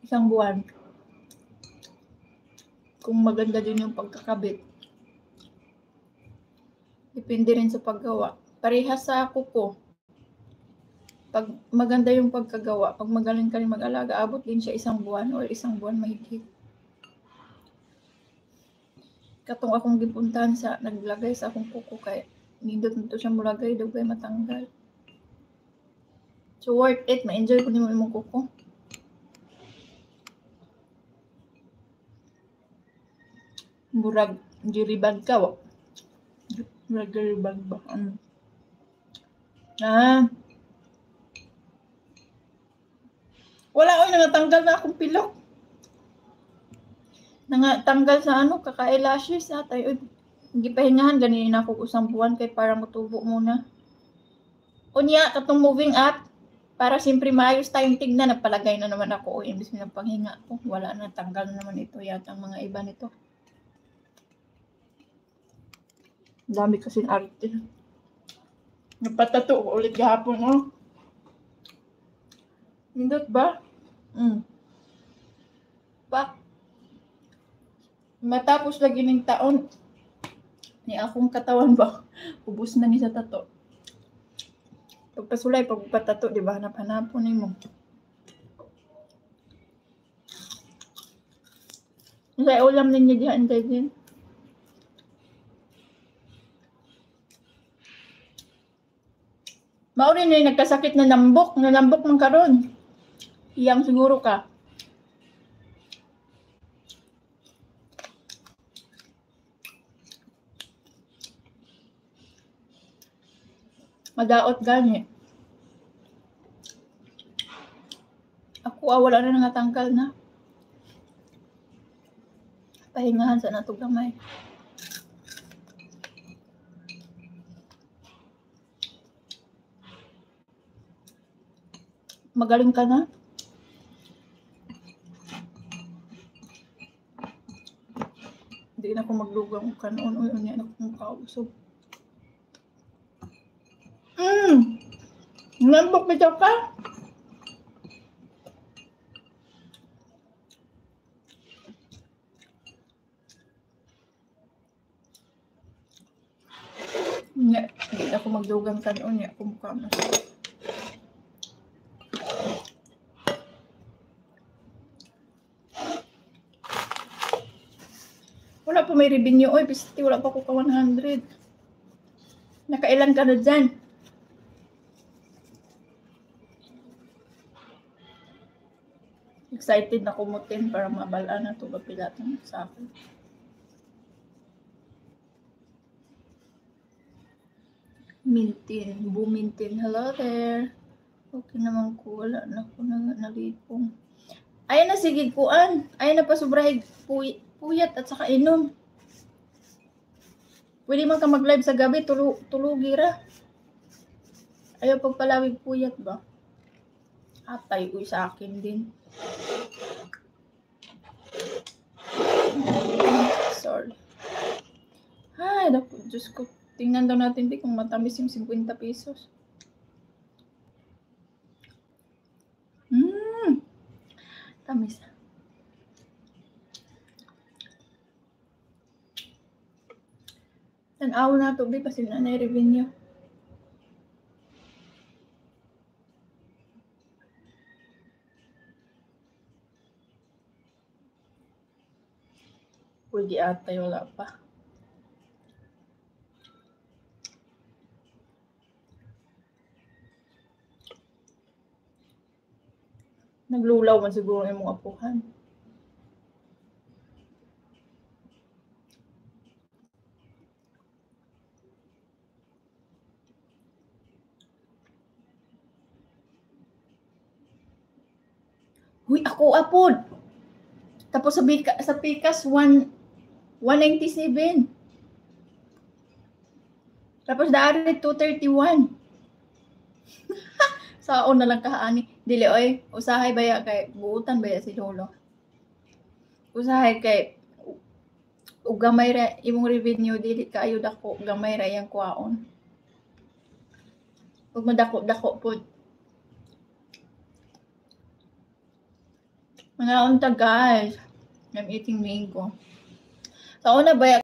Isang buwan. Kung maganda din yung pagkakabit. Depende rin sa paggawa. Parehas sa kuko. Pag maganda yung pagkagawa, pag magaling ka rin mag-alaga, abot din siya isang buwan or isang buwan mahigit. Katong akong gipuntahan sa naglagay sa akong kuko kay nindot nito siya mulagay dugay matanggal. So worth it, ma-enjoy ko nimo imong kuko. Murag giribag ka wa. Murag giribag ba? Wala oy nangatanggal na akong pilok. Nangatanggal sa kaka-eyelashes atay oy. Gipahingahan ganin ako usang buwan kay para motubo muna. Unya katong moving up para siyempre maayos tayong tignan, nagpalagay na naman ako imbis na panghinga ko. Wala na, tanggal na naman ito yata ang mga iba nito. Dami kasing arte. Napatato ko ulit gahapon, oh. Hindot ba? Matapos lagi ng taon, ni akong katawan ba, ubos na ni sa tato. Pagpasulay, pagpatato, di ba? Hanap-hanapon ni mo. Sa ulam ninyo diyan, din. Mauri na yung nagkasakit na nambok man karon. Iyang siguro ka. Madaot gani. Ako wala na nangatangkal na. Pahingahan sa natong gamay. Magaling ka na? Hindi na ako maglugang kanon. Uy, unya na akong kausap. Nambok bitaw ka? Hindi na ako maglugang kanon. Unya akong mukha na. Wala pa may revenue. Oy, bisiti wala pa ko ka 100. Nakailan ka na dyan? Excited na kumutin para mabalaan na ito bapilatang sa akin. Mintin. Bumintin. Hello there. Okay naman ko. Wala na ako nalipong. Ayan na, sige kuan. Ayan na pa sobrahig puyat at saka inom. Pwede man ka mag-live sa gabi, tulugira. Ayaw pagpalawig puyat ba? Atay, uy sa akin din. Sorry. Ay, naku, Diyos ko. Tingnan daw natin kung matamis yung 50 pesos. Tamis. Tanaw na ito, di kasi na revenue. Pwede ata, wala pa. Naglulaw man siguro yung mga apuhan. Huy, ako apod. Tapos sa Pikas 197. Tapos daari 231. Saon na lang kahaani. Dili oy, usahay baya kay buutan baya si Lolo. Usahay kay ug gamay ra imong revenue dili kaayo dako, gamay ra yang kuwaon. Ug madako-dako pod. Mga unta guys. I'm eating mango. Sa una ba